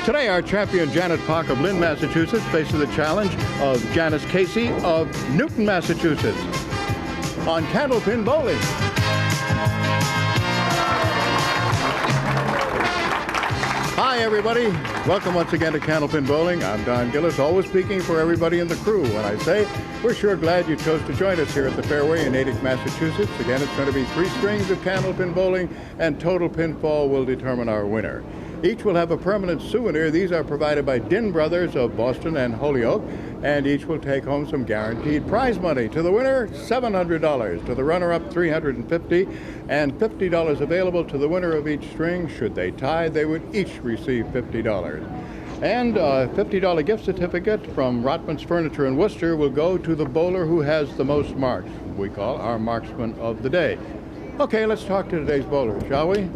Today, our champion Janet Poch of Lynn, Massachusetts, faces the challenge of Janice Caissie of Newton, Massachusetts, on Candlepin bowling. Hi, everybody. Welcome once again to Candlepin Bowling. I'm Don Gillis, always speaking for everybody in the crew when I say we're sure glad you chose to join us here at the Fairway in Natick, Massachusetts. Again, it's going to be 3 strings of Candlepin bowling, and total pinfall will determine our winner. Each will have a permanent souvenir. These are provided by Din Brothers of Boston and Holyoke, and each will take home some guaranteed prize money. To the winner, $700. To the runner-up, $350, and $50 available to the winner of each string. Should they tie, they would each receive $50. And a $50 gift certificate from Rotman's Furniture in Worcester will go to the bowler who has the most marks. We call our marksman of the day. Okay, let's talk to today's bowler, shall we?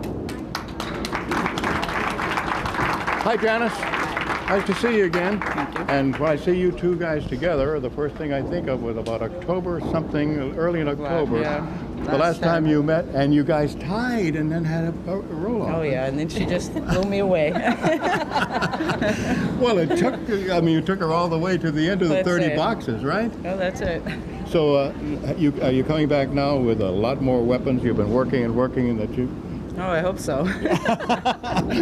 Hi, Janice. Nice to see you again. Thank you. And when I see you two guys together, the first thing I think of was about October something, early in October. Yeah. The last time you met, and you guys tied and then had a roll-off. Oh, yeah, and then she just blew me away. Well, it took, I mean, you took her all the way to the end of the That's 30 it. boxes, right? Oh, that's it. So are you coming back now with a lot more weapons? You've been working and working, and that you... Oh, I hope so.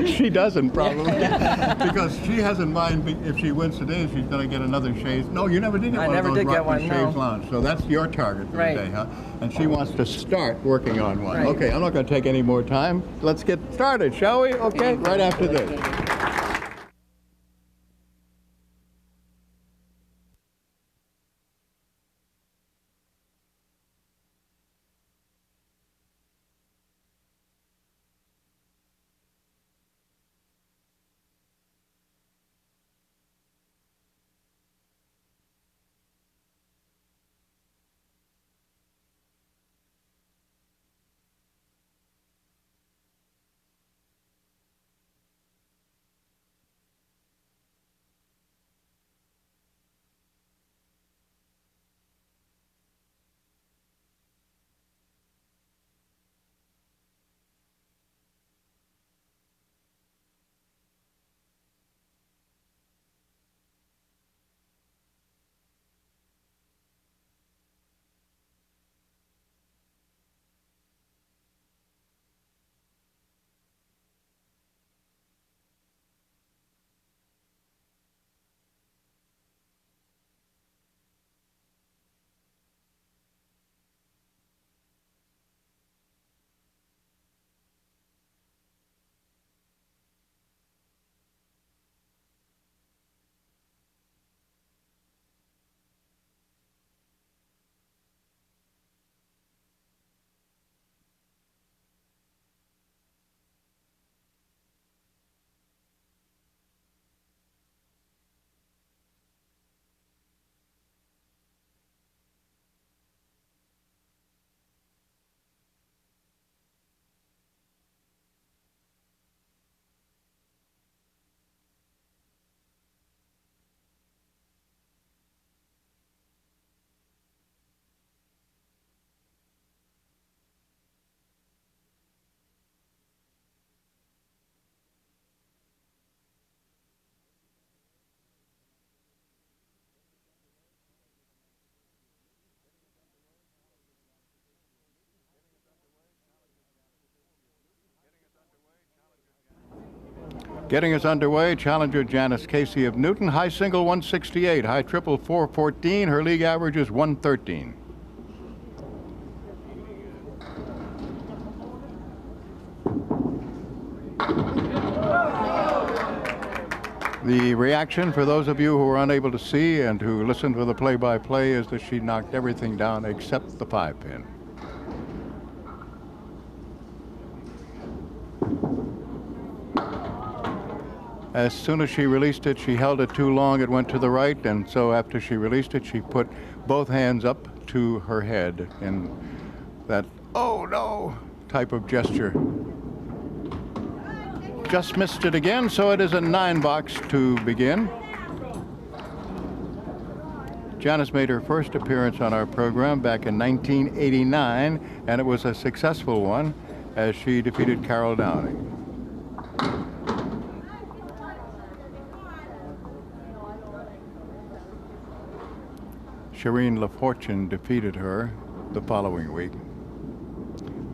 She doesn't, probably. Because she has in mind, if she wins today, she's going to get another Shays. No, you never did get one of those Rockman Shays Lounge. So that's your target for Right. today, huh? And she wants to start working on one. Right. Okay, I'm not going to take any more time. Let's get started, shall we? Okay, right after this. Getting us underway, challenger Janice Caissie of Newton, high single 168, high triple 414. Her league average is 113. The reaction for those of you who were unable to see and who listened to the play-by-play is that she knocked everything down except the 5-pin. As soon as she released it, she held it too long, it went to the right, and so after she released it, she put both hands up to her head in that, oh no, type of gesture. Just missed it again, so it is a 9-box to begin. Janice made her first appearance on our program back in 1989, and it was a successful one as she defeated Carol Downing. Shireen LaFortune defeated her the following week.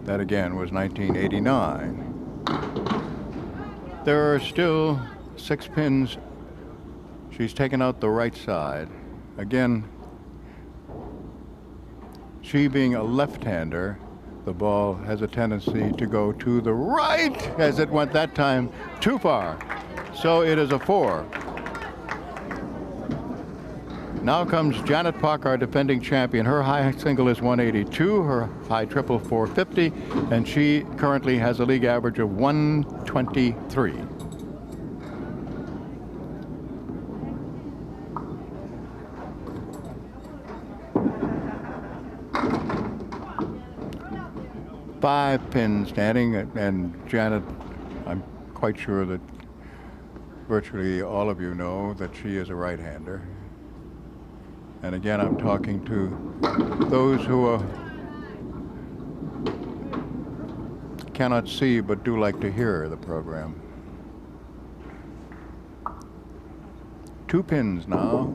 That again was 1989. There are still 6 pins. She's taken out the right side. Again, she being a left-hander, the ball has a tendency to go to the right, as it went that time too far. So it is a 4. Now comes Janet Poch, our defending champion. Her high single is 182, her high triple 450, and she currently has a league average of 123. Five pins standing, and Janet, I'm quite sure that virtually all of you know that she is a right-hander. And again, I'm talking to those who cannot see but do like to hear the program. 2 pins now.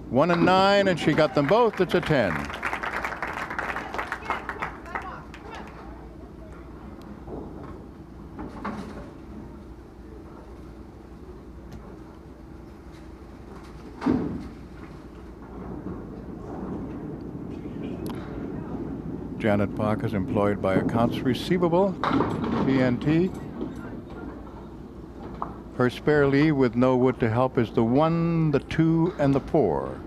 1 and 9, and she got them both. It's a 10. Janet Poch is employed by Accounts Receivable, PNT. Her spare leave with no wood to help is the 1, the 2, and the 4.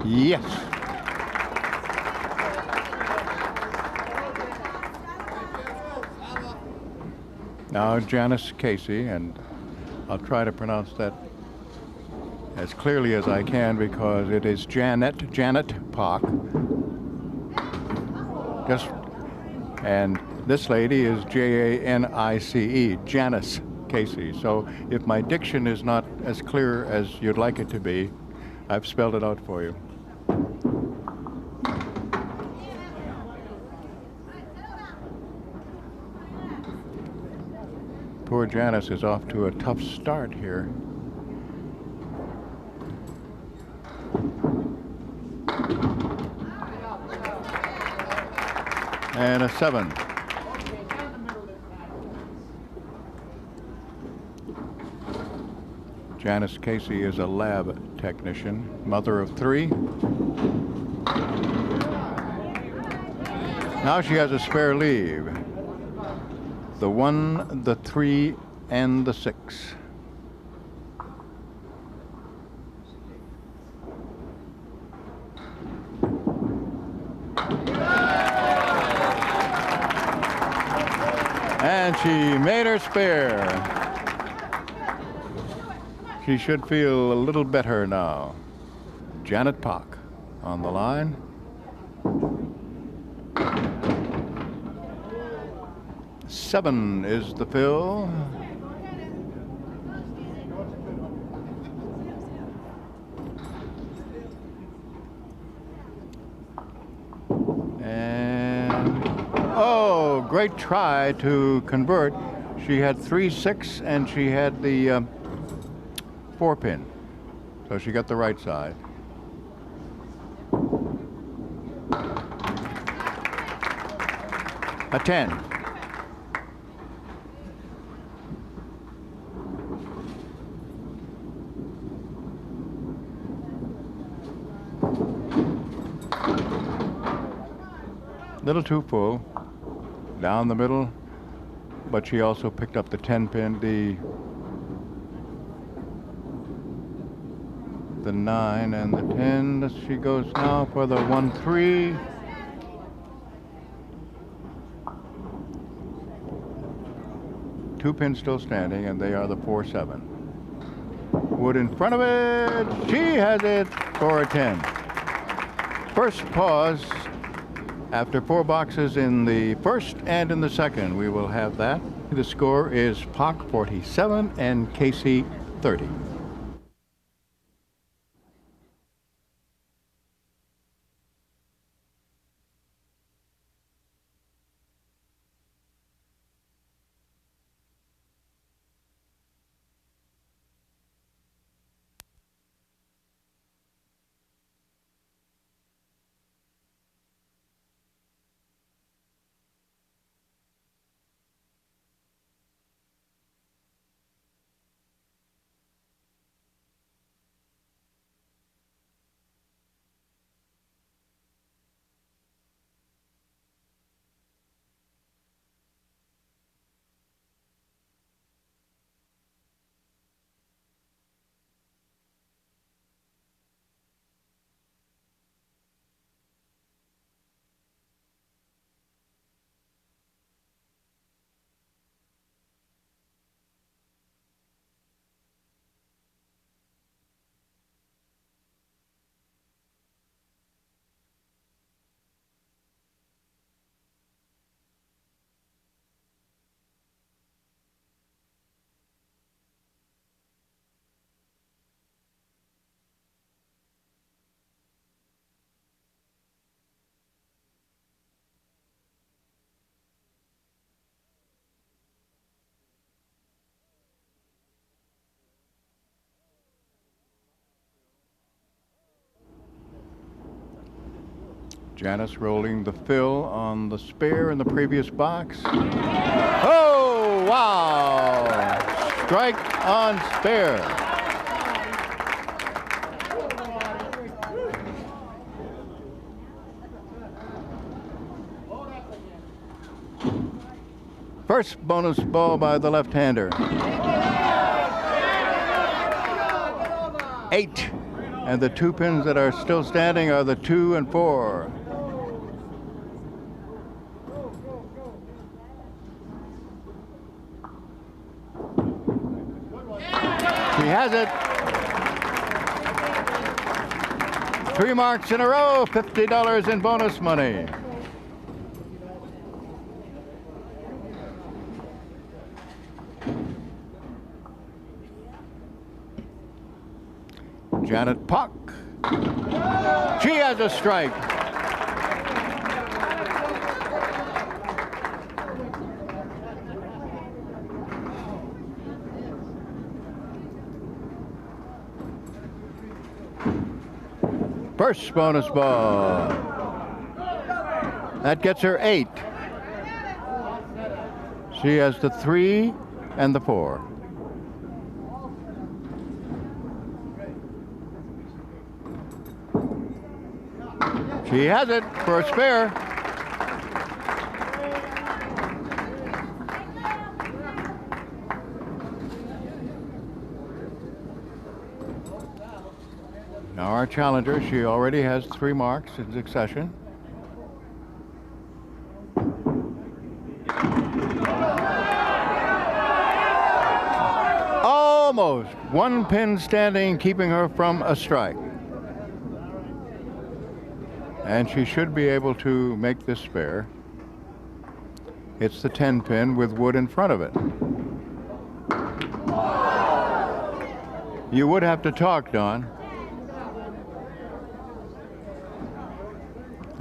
Yes. Now Janice Caissie, and I'll try to pronounce that as clearly as I can because it is Janet Poch. And this lady is Janice, Janice Caissie. So if my diction is not as clear as you'd like it to be, I've spelled it out for you. Poor Janice is off to a tough start here. And a 7. Janice Caissie is a lab technician, mother of 3. Now she has a spare leave. The 1, the 3, and the 6. And she made her spare. She should feel a little better now. Janet Poch on the line. Seven is the fill. And oh, great try to convert. She had 3-6 and she had the 4 pin. So she got the right side. A 10. Little too full, down the middle, but she also picked up the 10 pin, the 9 and the 10. She goes now for the 1-3. Two pins still standing, and they are the 4-7. Wood in front of it. She has it for a 10. First pause. After 4 boxes in the first and in the second, we will have that. The score is Poch 47 and Caissie 30. Janice rolling the fill on the spare in the previous box. Oh, wow! Strike on spare. First bonus ball by the left-hander. 8. And the 2 pins that are still standing are the 2 and 4. She has it. 3 marks in a row, $50 in bonus money. Janet Poch. She has a strike. First bonus ball. That gets her 8. She has the 3 and the 4. She has it for a spare. Now our challenger, she already has 3 marks in succession. Almost 1 pin standing, keeping her from a strike. And she should be able to make this spare. It's the 10 pin with wood in front of it. You would have to talk, Don.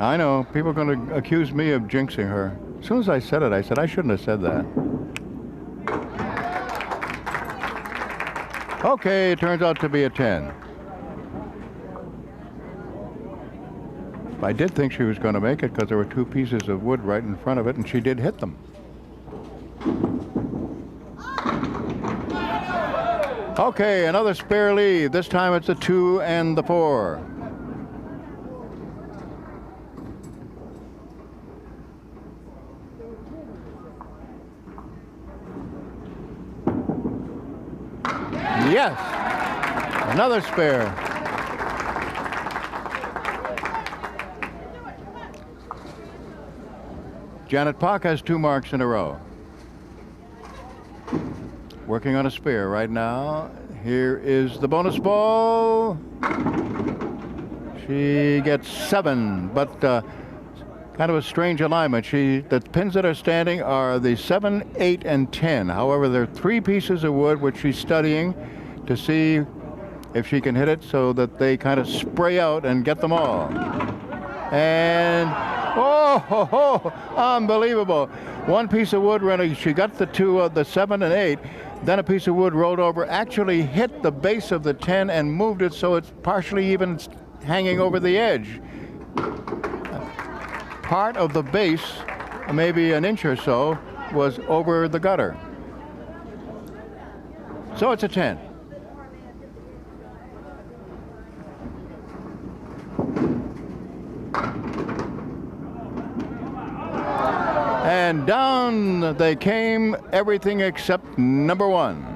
I know, people are going to accuse me of jinxing her. As soon as I said it, I said I shouldn't have said that. Okay, it turns out to be a 10. I did think she was going to make it because there were 2 pieces of wood right in front of it, and she did hit them. Okay, another spare lead. This time it's the 2 and the 4. Yes, another spare. Janet Poch has 2 marks in a row. Working on a spare right now. Here is the bonus ball. She gets 7, but kind of a strange alignment. The pins that are standing are the 7, 8, and 10. However, there are 3 pieces of wood which she's studying to see if she can hit it so that they kind of spray out and get them all. And oh, unbelievable. 1 piece of wood running. She got the 2 of the 7 and 8. Then a piece of wood rolled over, actually hit the base of the 10 and moved it so it's partially even hanging over the edge. Part of the base, maybe an inch or so, was over the gutter. So it's a 10. And down they came, everything except number 1.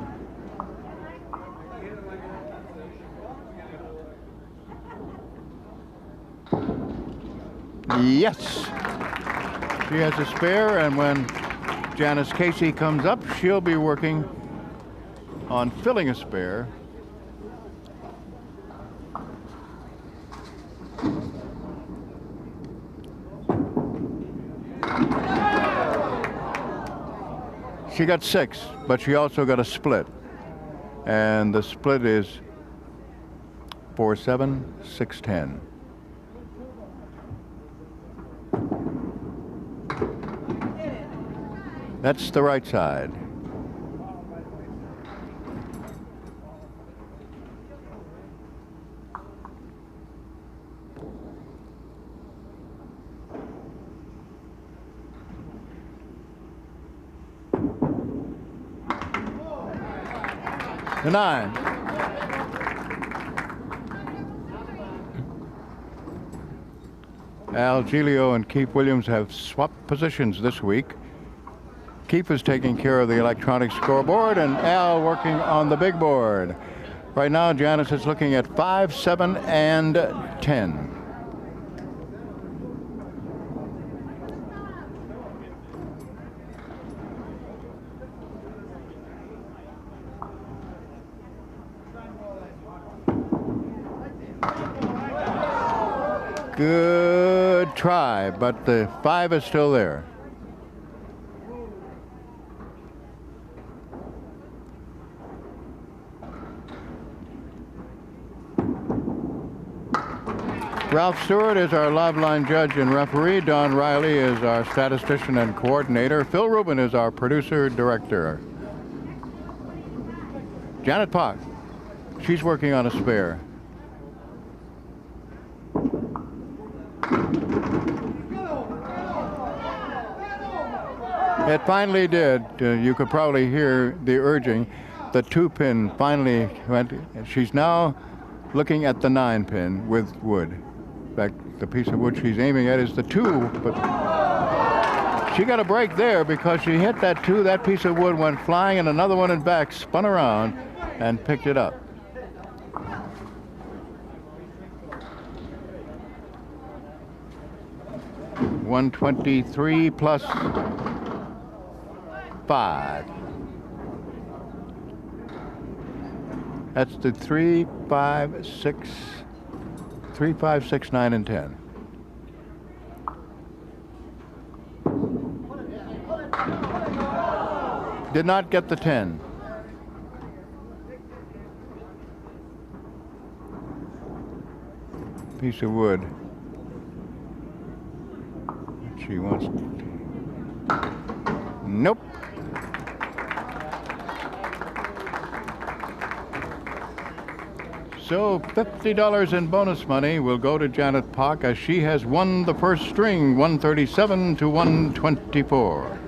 Yes. She has a spare, and when Janice Caissie comes up, she'll be working on filling a spare. She got 6, but she also got a split. And the split is 4-7, 6-10. That's the right side. The 9. Al Giglio and Keith Williams have swapped positions this week. Keith is taking care of the electronic scoreboard and Al working on the big board. Right now, Janice is looking at 5, 7, and 10. Good try, but the 5 is still there. Ralph Stewart is our live line judge and referee. Don Riley is our statistician and coordinator. Phil Rubin is our producer director. Janet Poch, she's working on a spare. It finally did. You could probably hear the urging. The 2-pin finally went. She's now looking at the 9-pin with wood. In fact, the piece of wood she's aiming at is the 2, but she got a break there because she hit that 2. That piece of wood went flying and another one in back spun around and picked it up. $123 plus 5. That's the 3, 5, 6, 3, 5, 6, 9, and 10. Did not get the 10. Piece of wood. She wants. Nope. So $50 in bonus money will go to Janet Poch as she has won the first string, 137 to 124.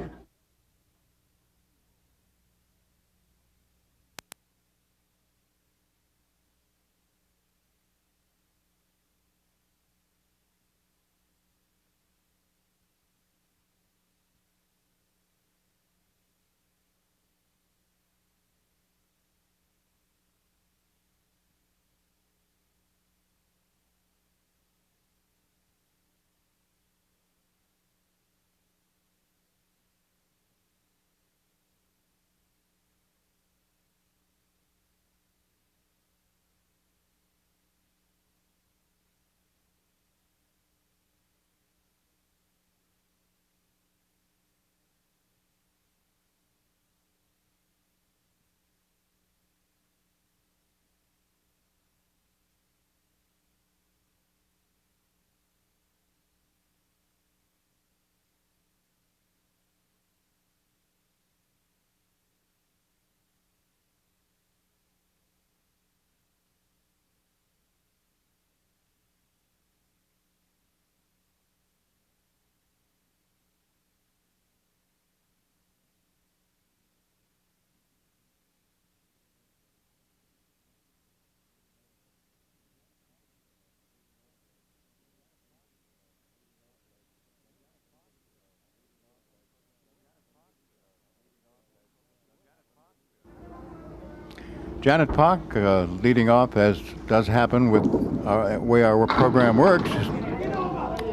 Janet Poch leading off, as does happen with the way our program works.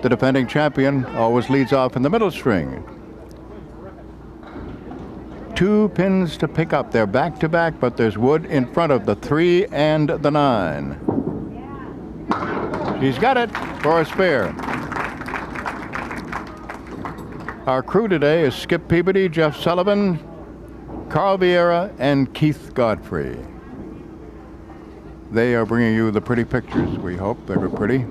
The defending champion always leads off in the middle string. 2 pins to pick up. They're back to back, but there's wood in front of the 3 and the 9. She's got it for a spare. Our crew today is Skip Peabody, Jeff Sullivan, Carl Vieira, and Keith Godfrey. They are bringing you the pretty pictures. We hope they were pretty.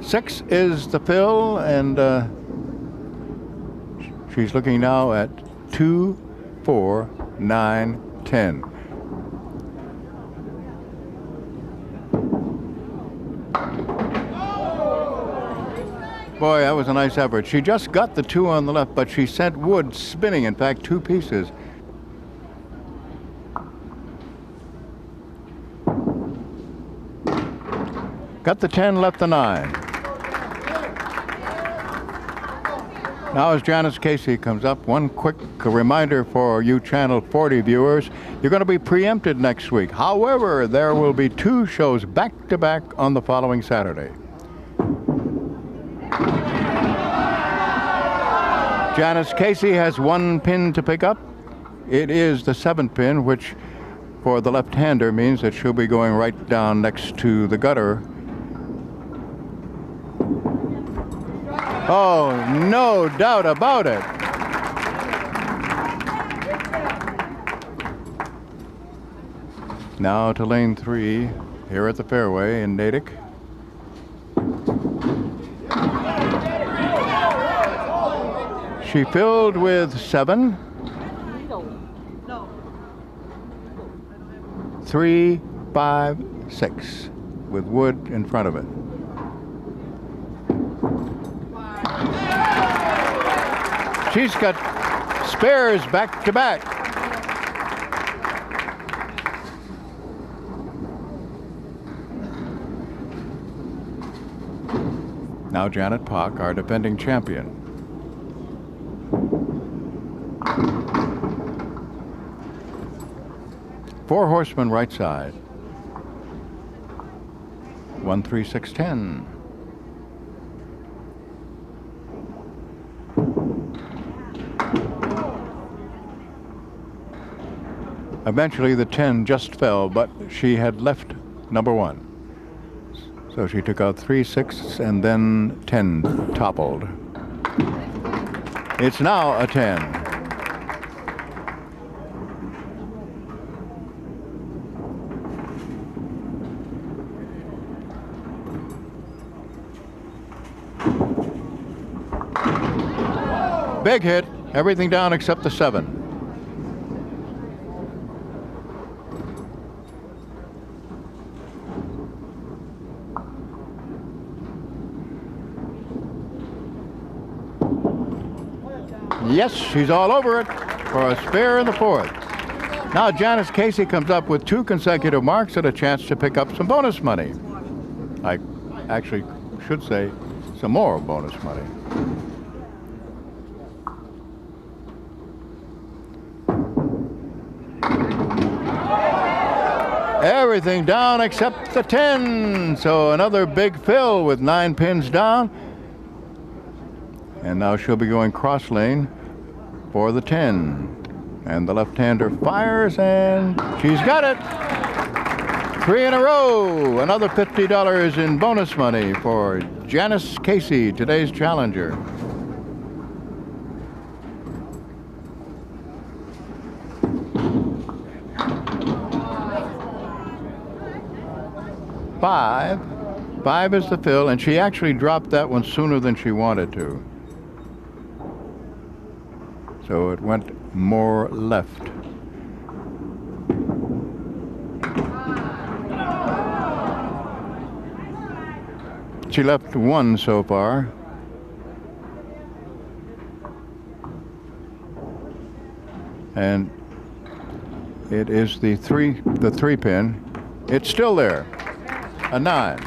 Six is the fill, and she's looking now at 2, 4, 9, 10. Boy, that was a nice effort. She just got the 2 on the left, but she sent wood spinning, in fact, 2 pieces. Got the 10, left the 9. Now as Janice Caissie comes up, one quick reminder for you Channel 40 viewers. You're going to be preempted next week. However, there will be 2 shows back-to-back on the following Saturday. Janice Caissie has 1 pin to pick up. It is the 7th pin, which for the left-hander means that she'll be going right down next to the gutter. Oh, no doubt about it. Now to lane 3 here at the fairway in Natick. She filled with 7. 3, 5, 6 with wood in front of it. She's got spares back to back. Now Janet Poch, our defending champion. Four horsemen right side. 1, 3, 6, 10. Eventually the 10 just fell, but she had left number 1. So she took out 3, 6, and then 10 toppled. It's now a 10. Big hit, everything down except the 7. Yes, she's all over it for a spare in the 4th. Now Janice Caissie comes up with 2 consecutive marks and a chance to pick up some bonus money. I actually should say some more bonus money. Everything down except the 10. So another big fill with 9 pins down. And now she'll be going cross lane for the 10. And the left-hander fires, and she's got it. 3 in a row. Another $50 in bonus money for Janice Caissie, today's challenger. Five is the fill, and she actually dropped that one sooner than she wanted to. So it went more left. She left 1 so far. And it is the 3 pin. It's still there. A 9.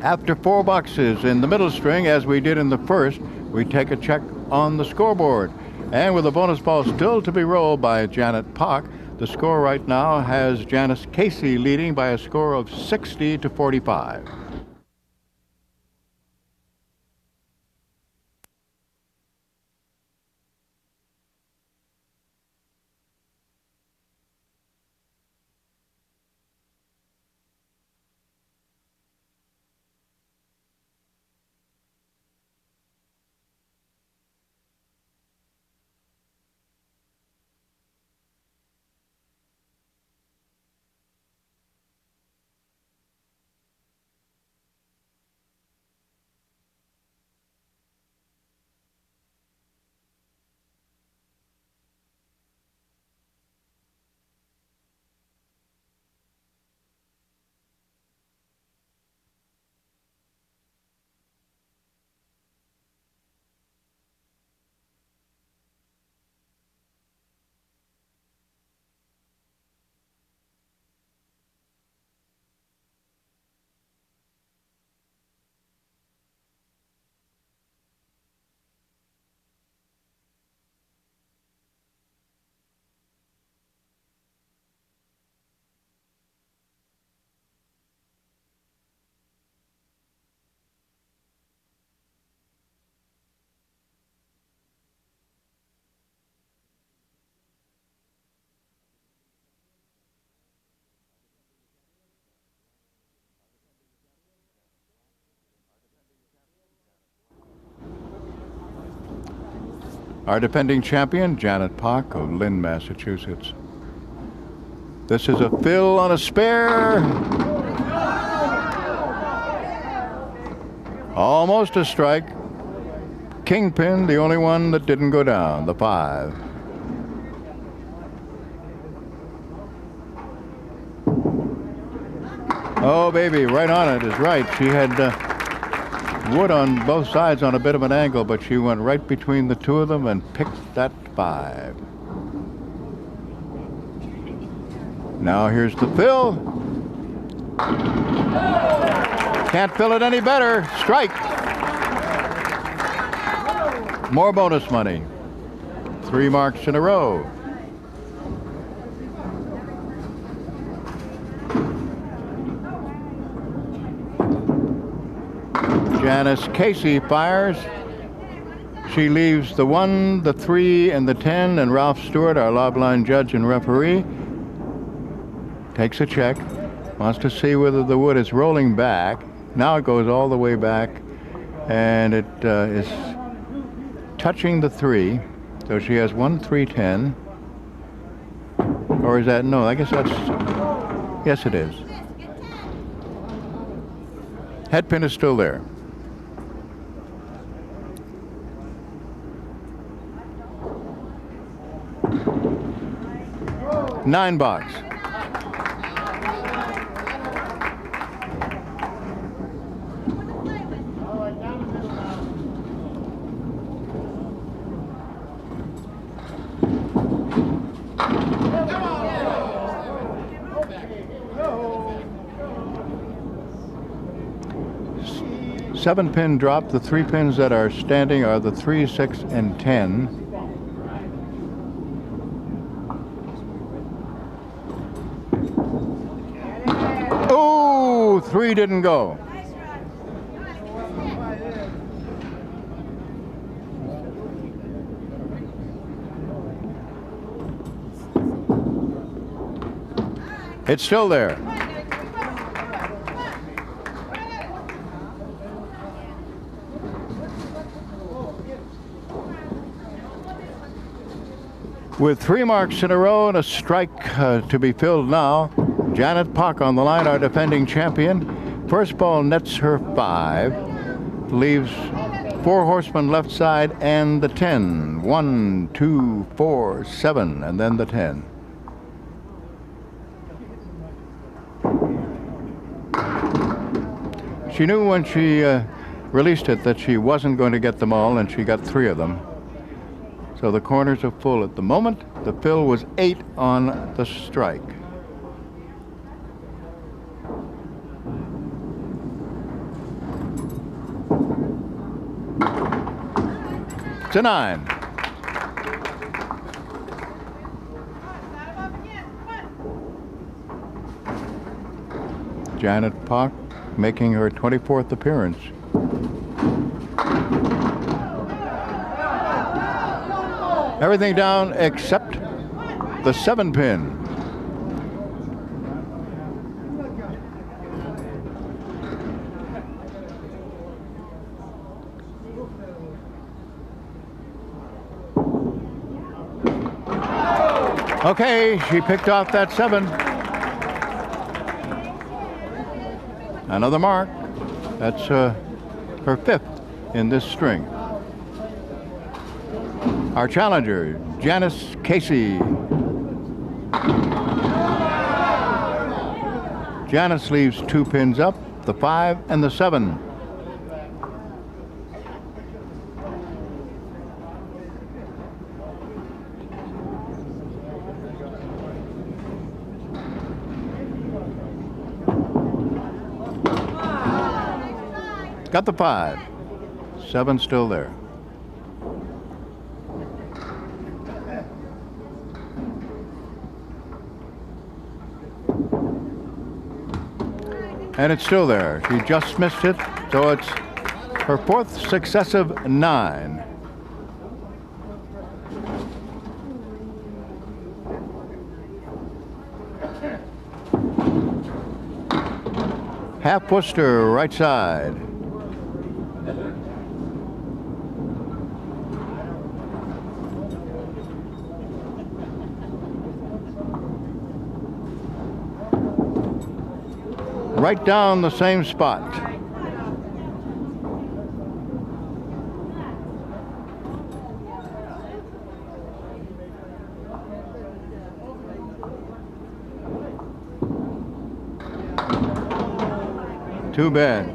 After 4 boxes in the middle string, as we did in the first, we take a check on the scoreboard. And with a bonus ball still to be rolled by Janet Poch, the score right now has Janice Caissie leading by a score of 60-45. Our defending champion, Janet Poch of Lynn, Massachusetts. This is a fill on a spare. Almost a strike. Kingpin, the only one that didn't go down, the 5. Oh, baby, right on it is right. She had wood on both sides on a bit of an angle, but she went right between the two of them and picked that 5. Now here's the fill. Can't fill it any better. Strike. More bonus money. 3 marks in a row. Janice Caissie fires. She leaves the 1, the 3, and the 10, and Ralph Stewart, our lob line judge and referee, takes a check, wants to see whether the wood is rolling back. Now it goes all the way back, and it is touching the 3, so she has 1, 3, 10. Or is that, no, I guess that's, yes it is. Head pin is still there. $9. Seven pin drop. The 3 pins that are standing are the 3, 6, and 10. Oh, 3 didn't go. It's still there. With 3 marks in a row and a strike to be filled now, Janet Poch on the line, our defending champion. First ball nets her 5, leaves 4 horsemen left side and the 10. 1, 2, 4, 7, and then the 10. She knew when she released it that she wasn't going to get them all, and she got 3 of them. So the corners are full at the moment. The fill was 8 on the strike. It's a 9. Janet Poch making her 24th appearance. Everything down except the 7 pin. Okay, she picked off that 7. Another mark. That's her 5th in this string. Our challenger, Janice Caissie. Janice leaves 2 pins up, the 5 and the 7. Got the 5. 7 still there. And it's still there. She just missed it, so it's her 4th successive 9. Half Worcester, right side. right down the same spot. Too bad.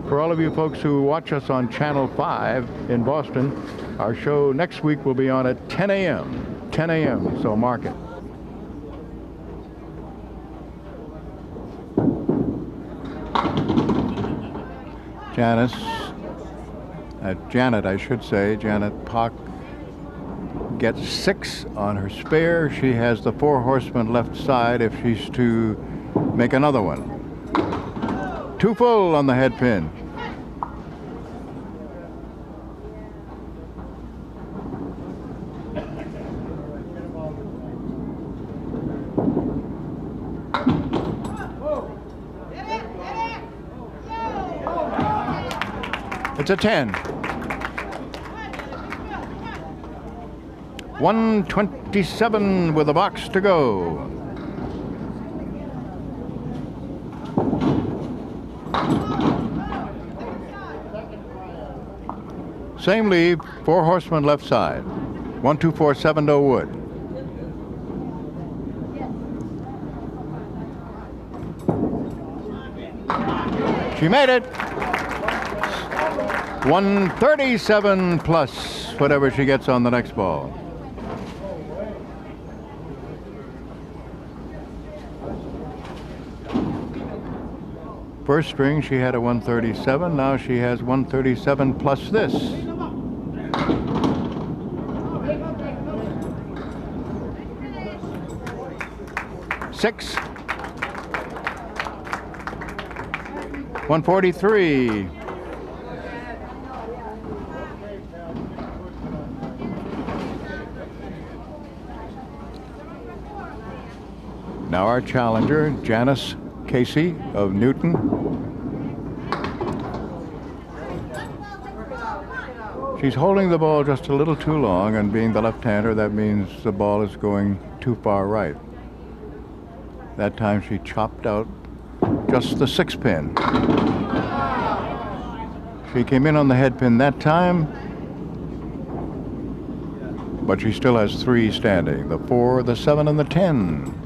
For all of you folks who watch us on Channel 5 in Boston, our show next week will be on at 10 a.m. 10 a.m., so mark it. Janet, I should say, Janet Poch gets 6 on her spare. She has the 4 horsemen left side if she's to make another one. 2 full on the head pin. It's a 10. 127 with a box to go. Same lead, 4 horsemen left side. 1247 to wood. She made it. 137 plus whatever she gets on the next ball. First string she had a 137. Now she has 137 plus this. Six. 143. Now our challenger, Janice Caissie of Newton. She's holding the ball just a little too long, and being the left-hander, that means the ball is going too far right. That time she chopped out just the 6 pin. She came in on the head pin that time, but she still has 3 standing, the 4, the 7, and the 10.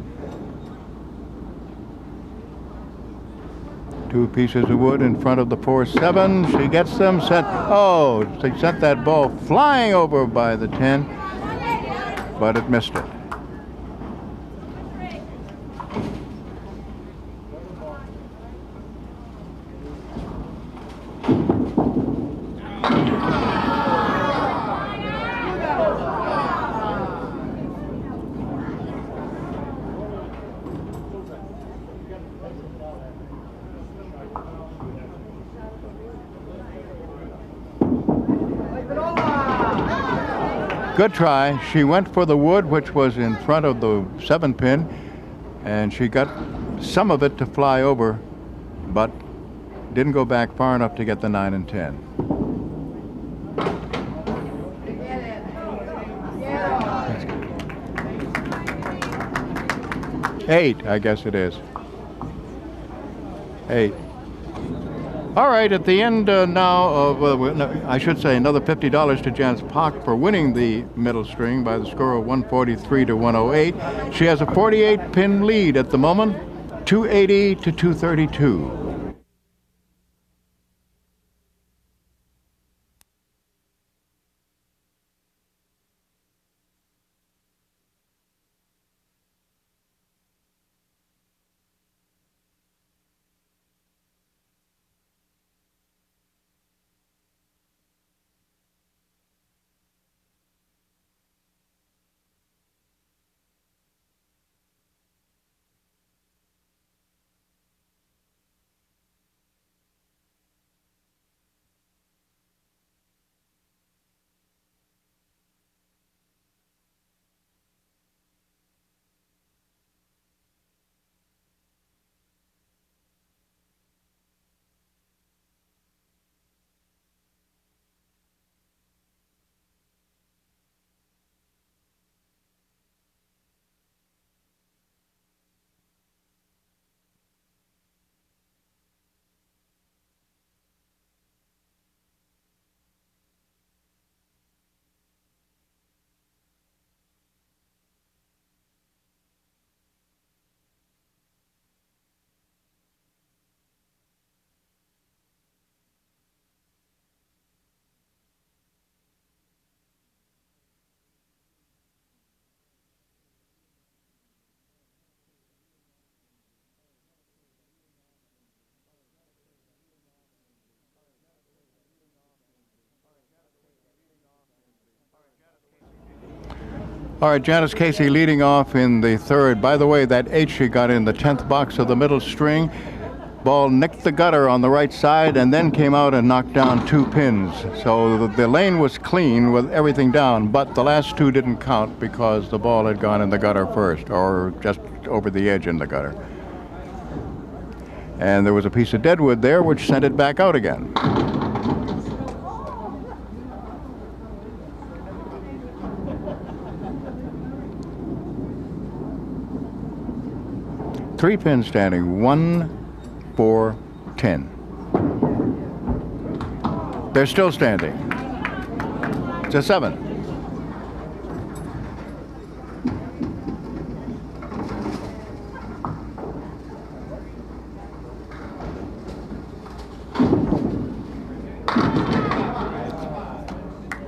2 pieces of wood in front of the 4-7. She gets them set. Oh, she sent that ball flying over by the 10, but it missed it. Good try. She went for the wood, which was in front of the 7 pin, and she got some of it to fly over, but didn't go back far enough to get the 9 and 10. Eight, I guess it is. 8. All right, at the end now of, I should say, another $50 to Janice Poch for winning the middle string by the score of 143 to 108. She has a 48-pin lead at the moment, 280 to 232. All right, Janice Caissie leading off in the third. By the way, that 8 she got in the 10th box of the middle string. Ball nicked the gutter on the right side and then came out and knocked down 2 pins. So the lane was clean with everything down, but the last 2 didn't count because the ball had gone in the gutter first, or just over the edge in the gutter. And there was a piece of deadwood there which sent it back out again. Three pins standing, 1, 4, 10. They're still standing. It's a 7.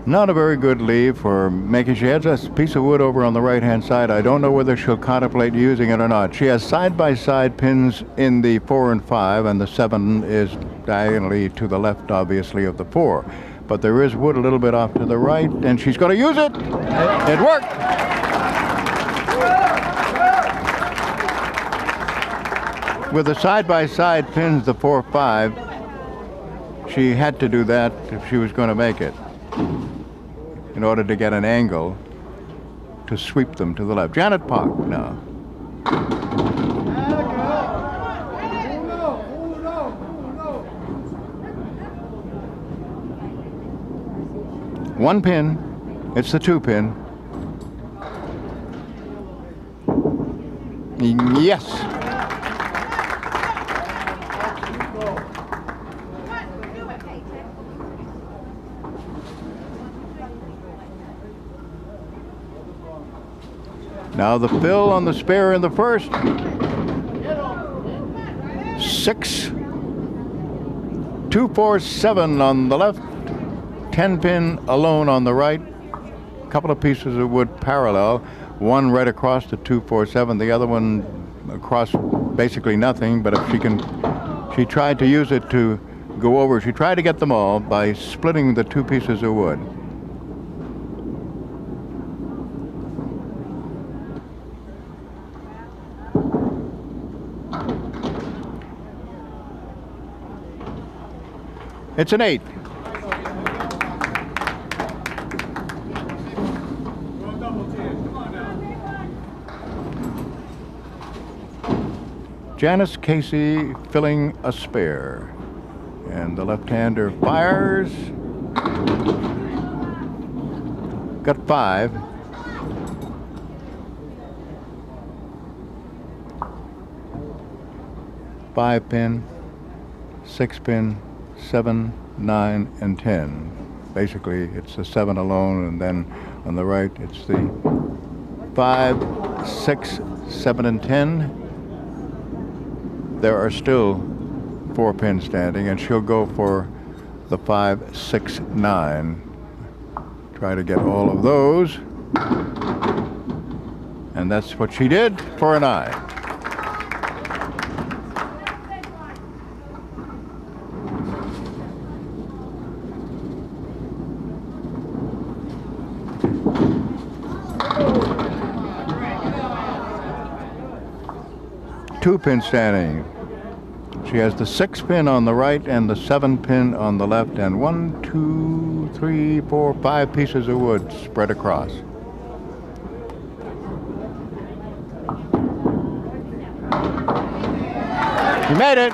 Not a very good leave for making. She has a piece of wood over on the right-hand side. I don't know whether she'll contemplate using it or not. She has side-by-side pins in the 4 and 5, and the 7 is diagonally to the left, obviously, of the 4. But there is wood a little bit off to the right, and she's going to use it. It worked. With the side-by-side pins, the 4, 5, she had to do that if she was going to make it, in order to get an angle to sweep them to the left. Janet Poch now. One pin. It's the 2 pin. Yes. Now the fill on the spare in the first. 6, 2, 4, 7 on the left. 10 pin alone on the right. A couple of pieces of wood parallel. One right across the 2, 4, 7. The other one across basically nothing. But if she tried to use it to go over. She tried to get them all by splitting the 2 pieces of wood. It's an 8. Janice Caissie filling a spare. And the left-hander fires. Got 5. Five pin, 6 pin, 7, 9, and 10. Basically, it's the 7 alone, and then on the right, it's the 5, 6, 7, and 10. There are still 4 pins standing, and she'll go for the 5, 6, 9. Try to get all of those. And that's what she did for a 9. Two pin standing. She has the 6 pin on the right and the 7 pin on the left, and 1, 2, 3, 4, 5 pieces of wood spread across. She made it.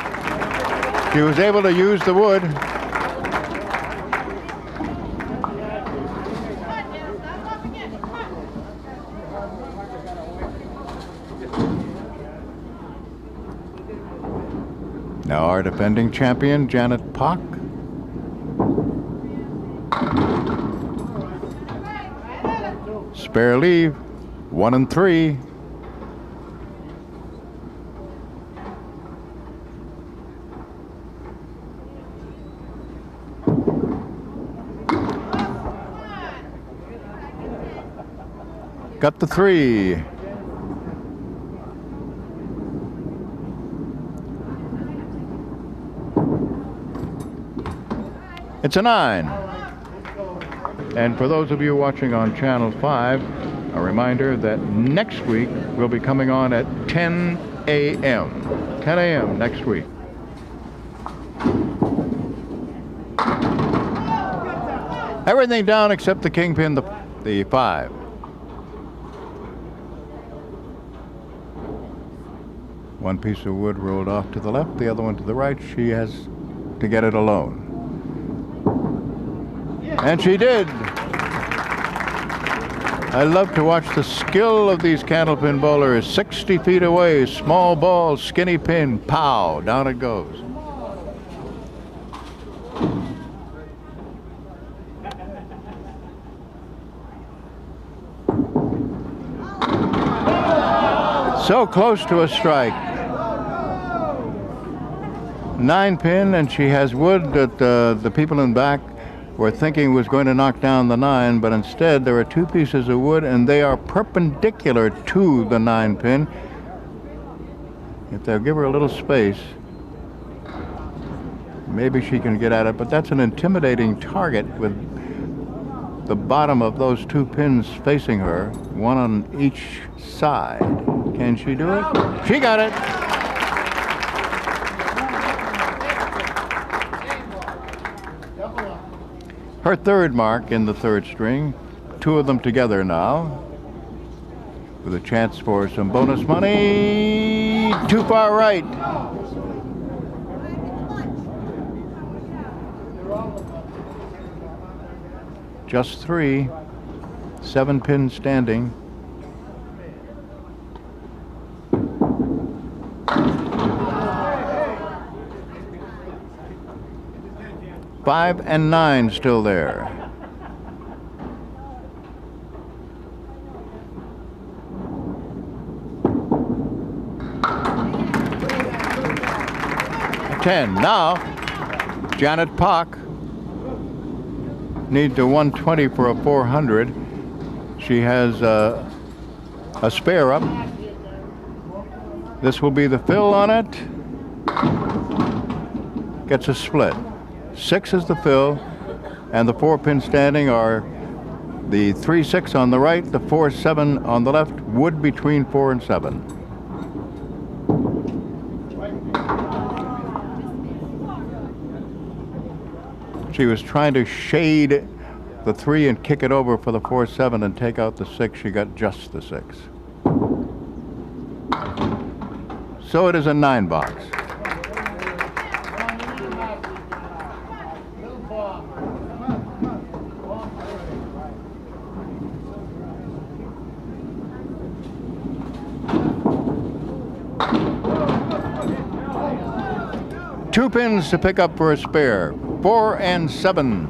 She was able to use the wood. Now our defending champion, Janet Poch. Spare leave, 1 and 3. Got the 3. It's a 9. And for those of you watching on Channel 5, A reminder that next week we'll be coming on at 10 a.m. 10 a.m. next week. Everything down except the kingpin, the 5. One piece of wood rolled off to the left, the other one to the right. She has to get it alone. And she did. I love to watch the skill of these candlepin bowlers. 60 feet away, small ball, skinny pin, pow, down it goes. So close to a strike. 9 pin, and she has wood that the people in back were thinking was going to knock down the 9, but instead there are 2 pieces of wood and they are perpendicular to the 9 pin. If they'll give her a little space, maybe she can get at it, but that's an intimidating target with the bottom of those 2 pins facing her, one on each side. Can she do it? She got it. Her 3rd mark in the 3rd string. 2 of them together now, with a chance for some bonus money. Too far right. Just 3. 7 pins standing. Five and 9 still there. $10. Now, Janet Poch needs a 120 for a 400. She has a spare up. This will be the fill on it. Gets a split. 6 is the fill, and the 4 pins standing are the 3-6 on the right, the 4-7 on the left, wood between 4 and 7. She was trying to shade the 3 and kick it over for the 4-7 and take out the 6. She got just the 6. So it is a 9 box. Two pins to pick up for a spare. 4 and 7.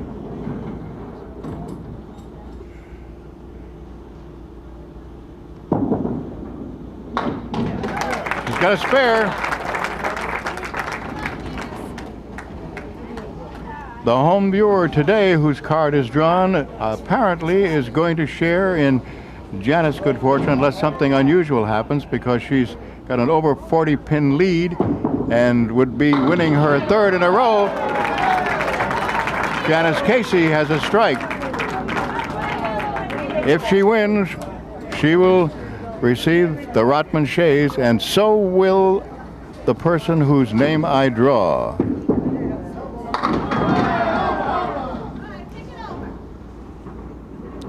She's got a spare. The home viewer today whose card is drawn apparently is going to share in Janice's good fortune unless something unusual happens, because she's got an over 40 pin lead and would be winning her 3rd in a row. Janice Caissie has a strike. If she wins, she will receive the Rotman Shays, and so will the person whose name I draw.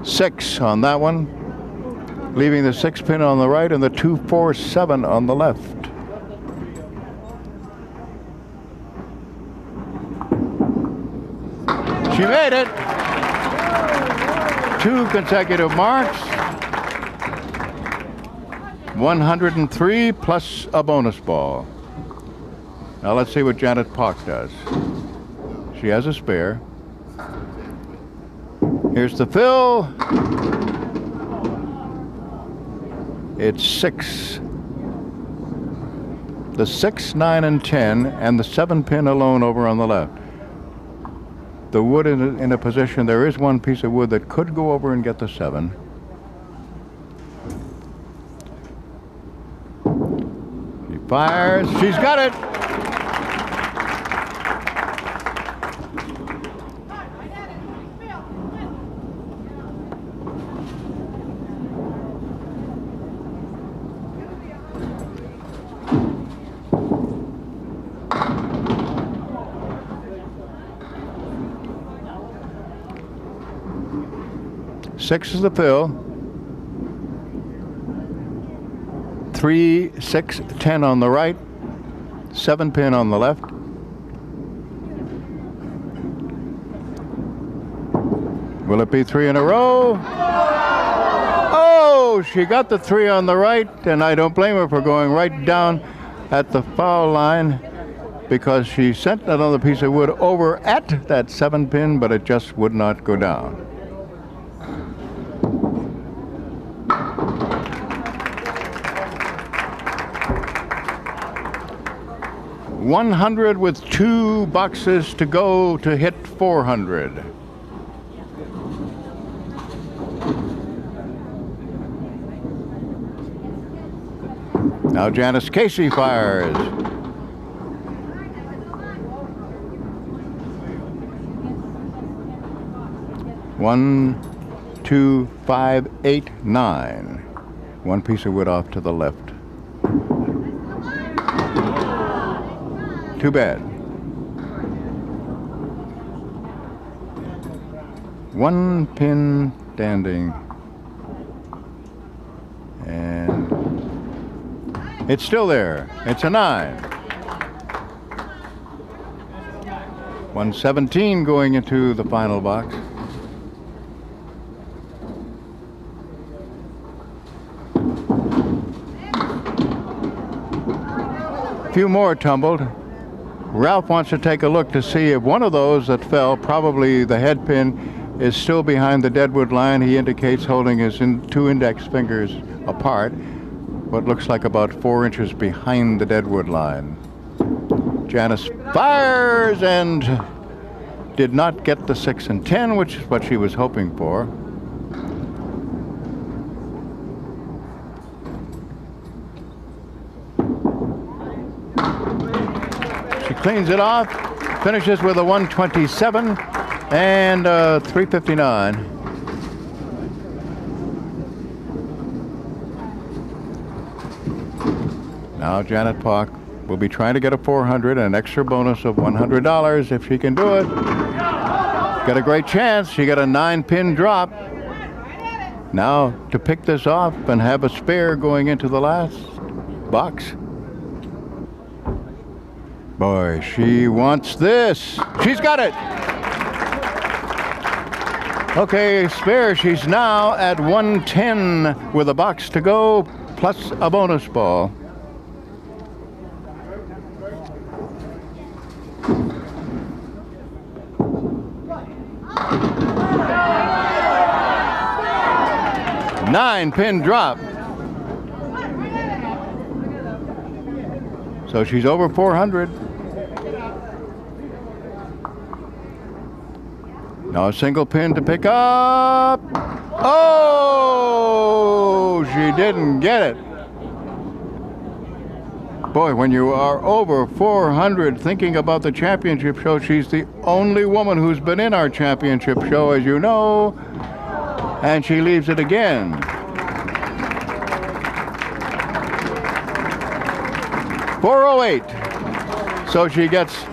Six on that one, leaving the 6 pin on the right and the 2, 4, 7 on the left. She made it. 2 consecutive marks. 103 plus a bonus ball. Now let's see what Janet Poch does. She has a spare. Here's the fill. It's 6. The 6, 9, and 10, and the 7 pin alone over on the left. The wood in a position, there is one piece of wood that could go over and get the 7. She fires. She's got it. 6 is the fill. 3, 6, 10 on the right. 7 pin on the left. Will it be 3 in a row? Oh, she got the 3 on the right, and I don't blame her for going right down at the foul line, because she sent another piece of wood over at that 7 pin, but it just would not go down. $100 with 2 boxes to go to hit 400. Now Janice Caissie fires. One, 2, 5, 8, 9. 1 piece of wood off to the left. Too bad. 1 pin standing. And it's still there. It's a 9. 117 going into the final box. A few more tumbled. Ralph wants to take a look to see if one of those that fell, probably the head pin, is still behind the deadwood line. He indicates holding his 2 index fingers apart, what looks like about 4 inches behind the deadwood line. Janice fires and did not get the 6 and 10, which is what she was hoping for. She cleans it off, finishes with a 127 and 359. Now Janet Poch will be trying to get a 400 and an extra bonus of $100 if she can do it. Got a great chance. She got a 9-pin drop. Now to pick this off and have a spare going into the last box. Boy, she wants this. She's got it. Okay, spare. She's now at 110 with a box to go plus a bonus ball. Nine-pin drop. So she's over 400. Now a single pin to pick up. Oh, she didn't get it. Boy, when you are over 400 thinking about the championship show, she's the only woman who's been in our championship show, as you know, and she leaves it again. $408. So she gets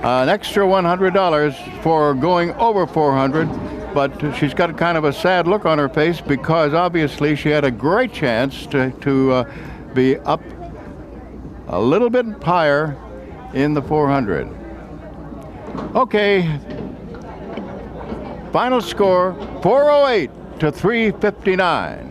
an extra $100 for going over 400, but she's got kind of a sad look on her face because obviously she had a great chance to be up a little bit higher in the 400. Okay, final score 408 to 359.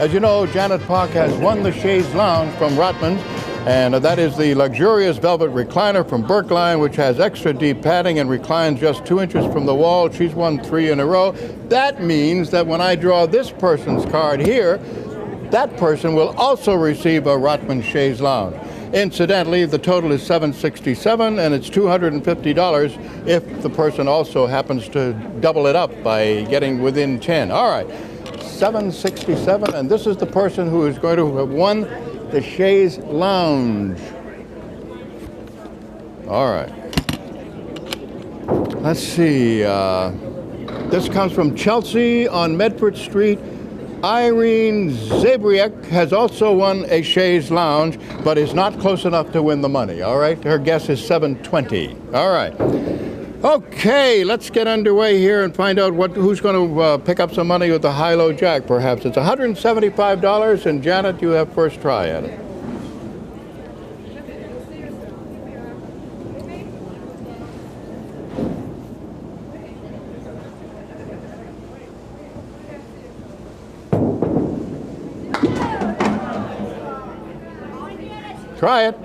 As you know, Janet Poch has won the Chaise Lounge from Rotman's, and that is the luxurious velvet recliner from Berkline, which has extra deep padding and reclines just 2 inches from the wall. She's won 3 in a row. That means that when I draw this person's card here, that person will also receive a Rotman Chaise Lounge. Incidentally, the total is $767, and it's $250 if the person also happens to double it up by getting within 10. All right, $767, and this is the person who is going to have won the Chaise Lounge. All right. Let's see. This comes from Chelsea on Medford Street. Irene Zabriek has also won a Chaise Lounge, but is not close enough to win the money, all right? Her guess is $720. All right. Okay, let's get underway here and find out who's going to pick up some money with the high-low jack, perhaps. It's $175, and Janet, you have first try at it. Try it.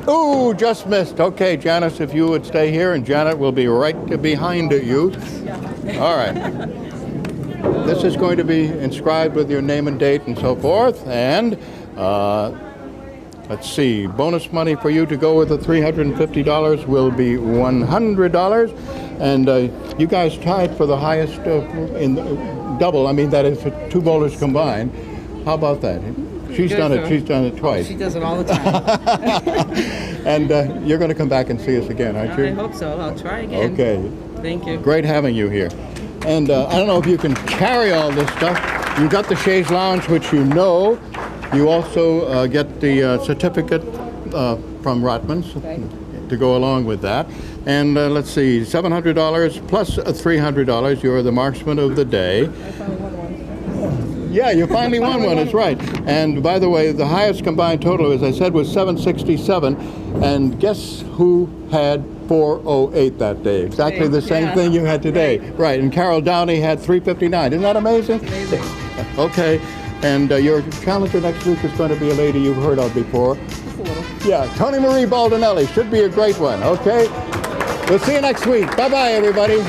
Ooh, just missed. Okay, Janice, if you would stay here, and Janet will be right behind you. All right. This is going to be inscribed with your name and date and so forth, and let's see, bonus money for you to go with the $350 will be $100, and you guys tied for the highest in double. I mean, that is for 2 bowlers combined. How about that? She's done it. She's done it twice. She does it all the time. And you're going to come back and see us again, aren't you? I hope so. I'll try again. Okay. Thank you. Great having you here. And I don't know if you can carry all this stuff. You got the Chaise Lounge, which you know. You also get the certificate from Rotman's to go along with that. And let's see, $700 plus $300. You're the marksman of the day. I finally won one. Yeah, you finally won one, that's right. And by the way, the highest combined total, as I said, was $767. And guess who had $408 that day? Exactly the same thing you had today. Right, and Carol Downey had $359. Isn't that amazing? Amazing. Okay. And your challenger next week is going to be a lady you've heard of before. Just a little. Yeah, Tony Marie Baldinelli. Should be a great one, okay? We'll see you next week. Bye-bye, everybody.